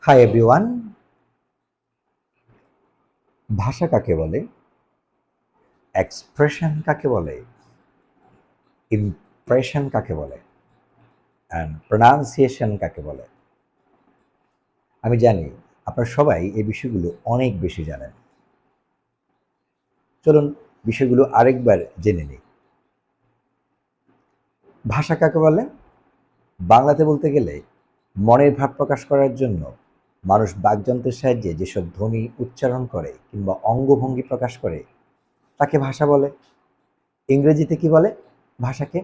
Hi everyone. ভাষা কাকে বলে, এক্সপ্রেশন কাকে বলে, ইমপ্রেশন কাকে বলে, অ্যান্ড প্রোনাউন্সিয়েশন কাকে বলে? আমি জানি আপনারা সবাই এই বিষয়গুলো অনেক বেশি জানেন। চলুন বিষয়গুলো আরেকবার জেনে নিই। ভাষা কাকে বলে? বাংলাতে বলতে গেলে মনের ভাব প্রকাশ করার জন্য মানুষ বাকযন্ত্রের সাহায্যে যেসব ধ্বনি উচ্চারণ করে কিংবা অঙ্গভঙ্গি প্রকাশ করে তাকে ভাষা বলে। ইংরেজিতে কি বলে ভাষাকে?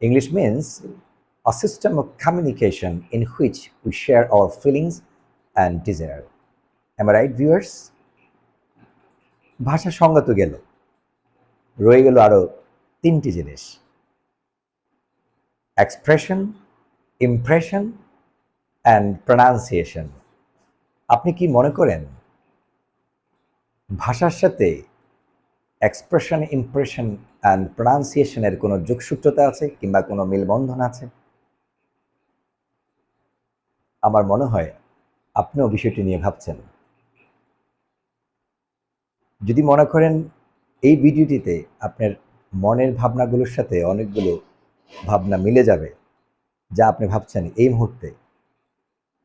English means a system of communication in which we share our feelings and desire. Am I right, viewers? ভাষা সংজ্ঞা তো গেল, রয়ে গেল আরো তিনটি জিনিস: এক্সপ্রেশন, ইমপ্রেশন অ্যান্ড প্রোনাউন্সিয়েশন। আপনি কি মনে করেন ভাষার সাথে এক্সপ্রেশন, ইমপ্রেশন অ্যান্ড প্রোনাউন্সিয়েশনের কোনো যোগসূত্রতা আছে কিংবা কোনো মিলবন্ধন আছে? আমার মনে হয় আপনিও বিষয়টি নিয়ে ভাবছেন। যদি মনে করেন এই ভিডিওটিতে আপনার মনের ভাবনাগুলোর সাথে অনেকগুলো ভাবনা মিলে যাবে যা আপনি ভাবছেন এই মুহূর্তে,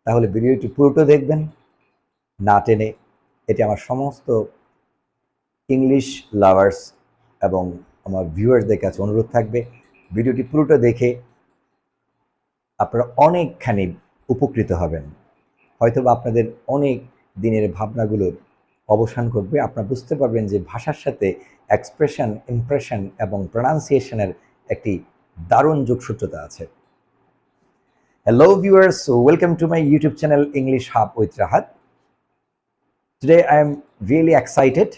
তাহলে ভিডিওটি পুরোটা দেখবেন, না টেনে। এটি আমার সমস্ত ইংলিশ লাভার্স এবং আমার ভিউয়ার্সদের কাছে অনুরোধ থাকবে, ভিডিওটি পুরোটা দেখে আপনারা অনেকখানি উপকৃত হবেন। হয়তোবা আপনাদের অনেক দিনের ভাবনাগুলোর অবসান ঘটবে। আপনারা বুঝতে পারবেন যে ভাষার সাথে এক্সপ্রেশন, ইমপ্রেশন এবং প্রোনাউন্সিয়েশনের একটি দারুণ যোগসূত্রতা আছে। Hello viewers, welcome to my YouTube channel English Hub with Rahat. Today I am really excited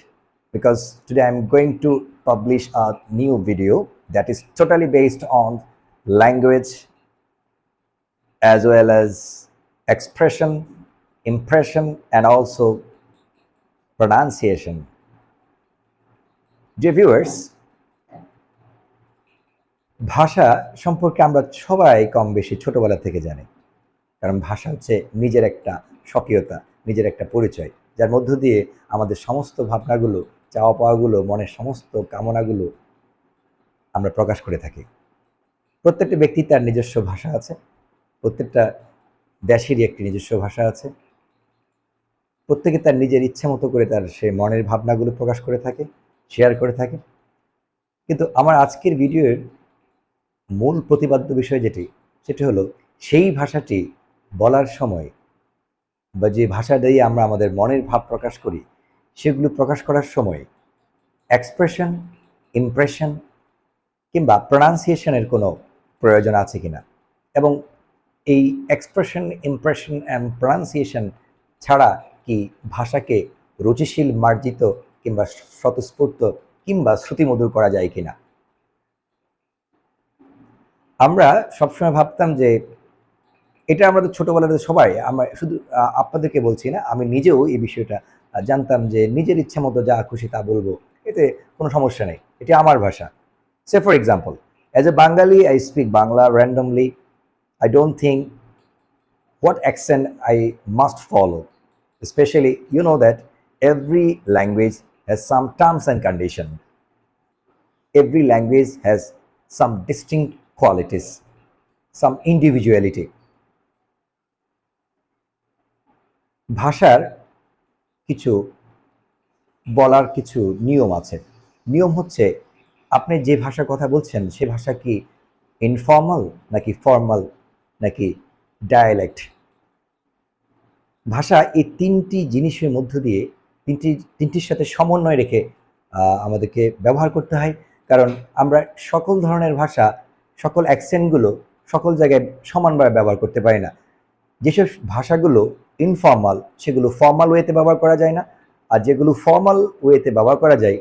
because today I am going to publish a new video that is totally based on language as well as expression, impression and also pronunciation. Dear viewers, ভাষা সম্পর্কে আমরা সবাই কম বেশি ছোটবেলা থেকে জানি, কারণ ভাষা হচ্ছে নিজের একটা স্বকীয়তা, নিজের একটা পরিচয়, যার মধ্য দিয়ে আমাদের সমস্ত ভাবনাগুলো, চাওয়া পাওয়াগুলো, মনের সমস্ত কামনাগুলো আমরা প্রকাশ করে থাকি। প্রত্যেকটা ব্যক্তির তার নিজস্ব ভাষা আছে, প্রত্যেকটা দেশেরই একটি নিজস্ব ভাষা আছে। প্রত্যেকে তার নিজের ইচ্ছে মতো করে তার সে মনের ভাবনাগুলো প্রকাশ করে থাকে, শেয়ার করে থাকে। কিন্তু আমার আজকের ভিডিওর মূল প্রতিপাদ্য বিষয় সেটি হলো সেই ভাষাটি বলার সময় বা যে ভাষা দিয়ে আমরা আমাদের মনের ভাব প্রকাশ করি, সেগুলো প্রকাশ করার সময় এক্সপ্রেশন, ইমপ্রেশন কিংবা প্রোনাউন্সিয়েশনের কোনো প্রয়োজন আছে কিনা, এবং এই এক্সপ্রেশন, ইমপ্রেশন অ্যান্ড প্রোনাউন্সিয়েশন ছাড়া কি ভাষাকে রুচিশীল, মার্জিত কিংবা স্বতঃস্ফূর্ত কিংবা শ্রুতিমধুর করা যায় কিনা। আমরা সবসময় ভাবতাম যে এটা আমাদের ছোটবেলাতে সবাই, আমরা শুধু আপনাদেরকে বলছি না, আমি নিজেও এই বিষয়টা জানতাম যে নিজের ইচ্ছা মতো যা খুশি তা বলবো, এতে কোনো সমস্যা নেই, এটি আমার ভাষা। Say for example, as a Bangali I speak Bangla randomly. I don't think what accent I must follow. Especially, you know that every language has some terms and conditions. Every language has some distinct qualities, some individuality. ভাষার কিছু বলার কিছু নিয়ম আছে। নিয়ম হচ্ছে, আপনি যে ভাষার কথা বলছেন সে ভাষা কি ইনফর্মাল নাকি ফর্মাল নাকি ডায়ালেক্ট। ভাষা এই তিনটি জিনিসের মধ্য দিয়ে তিনটির সাথে সমন্বয় রেখে আমাদেরকে ব্যবহার করতে হয়, কারণ আমরা সকল ধরনের ভাষা, সকল অ্যাকসেন্টগুলো সকল জায়গায় সমানভাবে ব্যবহার করতে পারি না। যেসব ভাষাগুলো ইনফর্মাল সেগুলো ফর্মাল ওয়েতে ব্যবহার করা যায় না, আর যেগুলো ফর্মাল ওয়েতে ব্যবহার করা যায়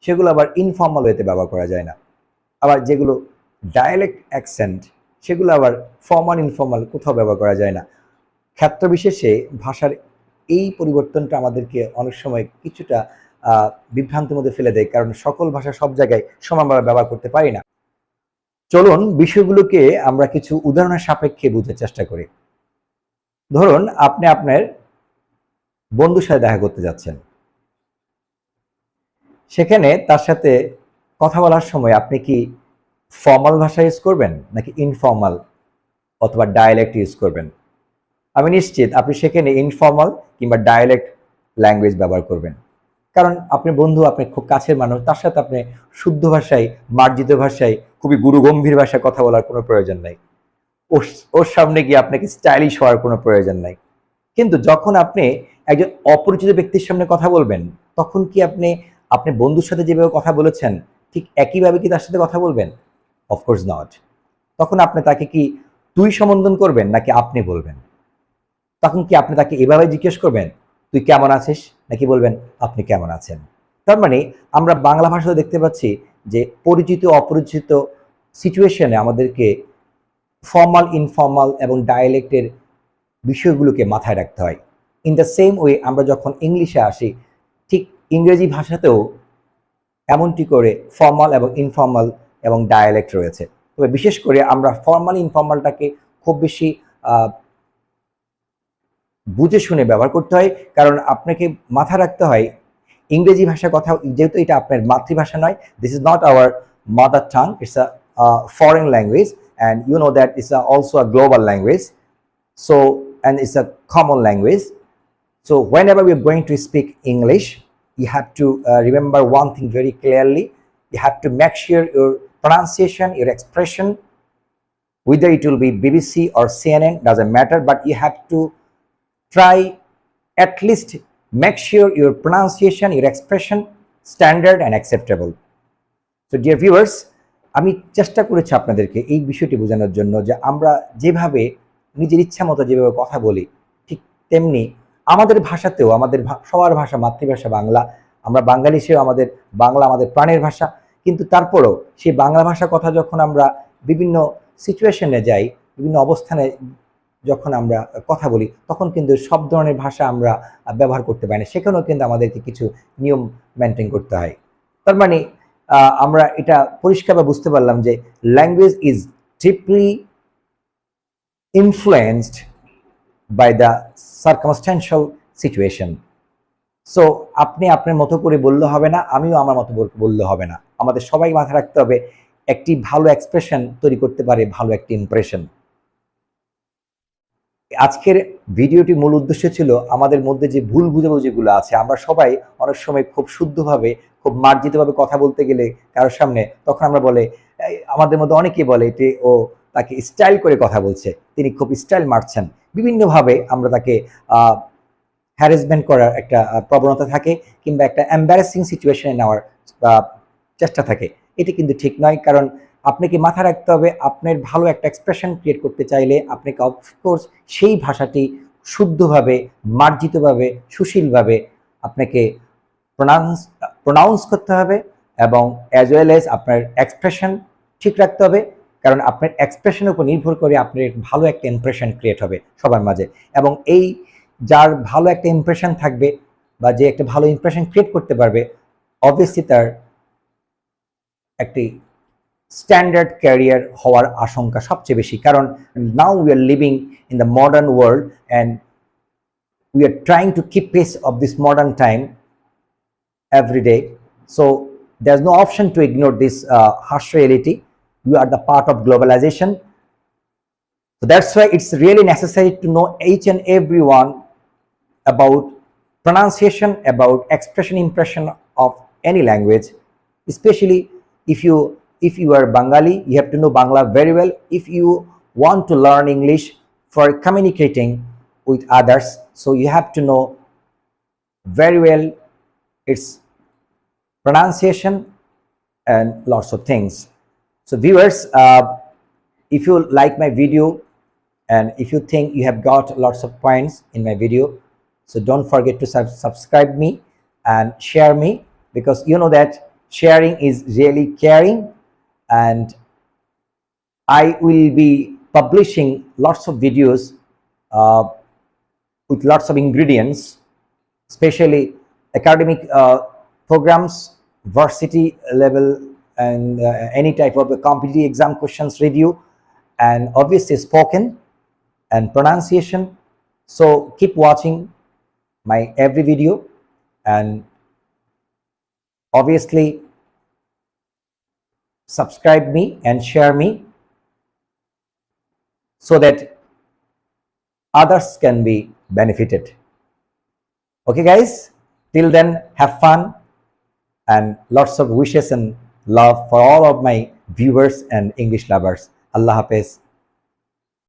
সেগুলো আবার ইনফর্মাল ওয়েতে ব্যবহার করা যায় না। আবার যেগুলো ডায়ালেক্ট অ্যাকসেন্ট সেগুলো আবার ফর্মাল, ইনফর্মাল কোথাও ব্যবহার করা যায় না। ক্ষেত্র বিশেষে ভাষার এই পরিবর্তনটা আমাদেরকে অনেক সময় কিছুটা বিভ্রান্তির মধ্যে ফেলে দেয়, কারণ সকল ভাষা সব জায়গায় সমানভাবে ব্যবহার করতে পারি না। চলুন বিষয়গুলোকে আমরা কিছু উদাহরণের সাপেক্ষে বুঝার চেষ্টা করি। ধরুন আপনি আপনার বন্ধুর সাথে দেখা করতে যাচ্ছেন, সেখানে তার সাথে কথা বলার সময় আপনি কি ফর্মাল ভাষা ইউজ করবেন নাকি ইনফর্মাল অথবা ডায়ালেক্ট ইউজ করবেন? আমি নিশ্চিত আপনি সেখানে ইনফর্মাল কিংবা ডায়ালেক্ট ল্যাঙ্গুয়েজ ব্যবহার করবেন। কারণ আপনি বন্ধু, আপনি খুব কাছের মানুষ, তার সাথে আপনি শুদ্ধ ভাষায়, মার্জিত ভাষায়, খুবই গুরুগম্ভীর ভাষায় কথা বলার কোনো প্রয়োজন নাই। ওর ওর সামনে গিয়ে আপনাকে স্টাইলিশ হওয়ার কোনো প্রয়োজন নাই। কিন্তু যখন আপনি একজন অপরিচিত ব্যক্তির সামনে কথা বলবেন, তখন কি আপনি আপনি বন্ধুর সাথে যেভাবে কথা বলেছেন ঠিক একইভাবে কি তার সাথে কথা বলবেন? Of course not. তখন আপনি তাকে কি তুই সম্বোধন করবেন নাকি আপনি বলবেন? তখন কি আপনি তাকে এভাবে জিজ্ঞেস করবেন, তুই কেমন আছিস, নাকি বলবেন আপনি কেমন আছেন? তার মানে আমরা বাংলা ভাষাতে দেখতে পাচ্ছি যে পরিচিত অপরিচিত সিচুয়েশনে আমাদেরকে ফর্মাল, ইনফর্মাল এবং ডায়ালেক্টের বিষয়গুলোকে মাথায় রাখতে হয়। ইন দ্য সেম ওয়ে আমরা যখন ইংলিশে আসি, ঠিক ইংরেজি ভাষাতেও এমনটি করে ফর্মাল এবং ইনফর্মাল এবং ডায়ালেক্ট রয়েছে। তবে বিশেষ করে আমরা ফর্মাল ইনফর্মালটাকে খুব বেশি বুঝে শুনে ব্যবহার করতে হয়। কারণ আপনাকে মাথা রাখতে হয় ইংরেজি ভাষা কথা, যেহেতু এটা আপনার মাতৃভাষা নয়, this is not our mother tongue, it's a foreign language, and you know that it's also a global language, so and it's a common language. So whenever we are going to speak English, you have to remember one thing very clearly. You have to make sure your pronunciation, your expression, whether it will be BBC or CNN, doesn't matter, but you have to try at least make sure your pronunciation, your expression standard and acceptable. So dear viewers, আমি চেষ্টা করেছি আপনাদেরকে এই বিষয়টি বোঝানোর জন্য যে আমরা যেভাবে নিজের ইচ্ছা মতো যেভাবে কথা বলি, ঠিক তেমনি আমাদের ভাষাতেও, আমাদের সবার ভাষা মাতৃভাষা বাংলা, আমরা বাঙালি, সেও আমাদের বাংলা আমাদের প্রাণের ভাষা। কিন্তু তারপরেও সেই বাংলা ভাষা কথা যখন আমরা বিভিন্ন সিচুয়েশনে যাই, বিভিন্ন অবস্থানে যখন আমরা কথা বলি, তখন কিন্তু সব ধরনের ভাষা আমরা ব্যবহার করতে পারি না। সেখানেও কিন্তু আমাদেরকে কিছু নিয়ম মেনটেন করতে হয়। তার মানে আমরা এটা পরিষ্কারভাবে বুঝতে পারলাম যে language is deeply influenced by the circumstantial situation. So আপনি আপনার মতো করে বললে হবে না, আমিও আমার মতো বললে হবে না। আমাদের সবাই মাথায় রাখতে হবে একটি ভালো এক্সপ্রেশন তৈরি করতে পারে ভালো একটি ইমপ্রেশন। আজকের ভিডিওটি মূল উদ্দেশ্য ছিল আমাদের মধ্যে যে ভুল বুঝাবুঝিগুলো আছে, আমরা সবাই অনেক সময় খুব শুদ্ধভাবে, খুব মার্জিতভাবে কথা বলতে গেলে কারোর সামনে, তখন আমরা বলে, আমাদের মধ্যে অনেকেই বলে এটি ও তাকে স্টাইল করে কথা বলছে, তিনি খুব স্টাইল মারছেন। বিভিন্নভাবে আমরা তাকে হ্যারাসমেন্ট করার একটা প্রবণতা থাকে, কিংবা একটা এম্বারেসিং সিচুয়েশনে নেওয়ার চেষ্টা থাকে। এটি কিন্তু ঠিক নয়। কারণ আপনাকে মাথায় রাখতে হবে আপনার ভালো একটা এক্সপ্রেশন ক্রিয়েট করতে চাইলে আপনাকে অফকোর্স সেই ভাষাটি শুদ্ধভাবে, মার্জিতভাবে, সুশীলভাবে আপনাকে প্রনাউন্স করতে হবে, এবং অ্যাজ ওয়েল এজ আপনার এক্সপ্রেশন ঠিক রাখতে হবে। কারণ আপনার এক্সপ্রেশনের উপর নির্ভর করে আপনার ভালো একটা ইমপ্রেশন ক্রিয়েট হবে সবার মাঝে। এবং এই যার ভালো একটা ইমপ্রেশন থাকবে বা যে একটা ভালো ইমপ্রেশন ক্রিয়েট করতে পারবে, অবভিয়াসলি তার একটি স্ট্যান্ডার্ড ক্যারিয়ার হওয়ার আশঙ্কা সবচেয়ে বেশি। কারণ now we are living in the modern world, and we are trying to keep pace of this modern time every day. So there's no option to ignore this harsh reality. You are the part of globalization. So that's why it's really necessary to know each and every one about pronunciation, about expression, impression of any language. Especially if you are Bengali, you have to know Bangla very well. If you want to learn English for communicating with others, so you have to know very well its pronunciation and lots of things. So viewers, if you like my video and if you think you have got lots of points in my video, so don't forget to subscribe me and share me, because you know that sharing is really caring, and I will be publishing lots of videos with lots of ingredients, especially academic programs, varsity level, and any type of a competitive exam questions review, and obviously spoken and pronunciation So keep watching my every video, and obviously subscribe me and share me so that others can be benefited. Okay, guys, till then, have fun and lots of wishes and love for all of my viewers and English lovers. Allah Hafiz.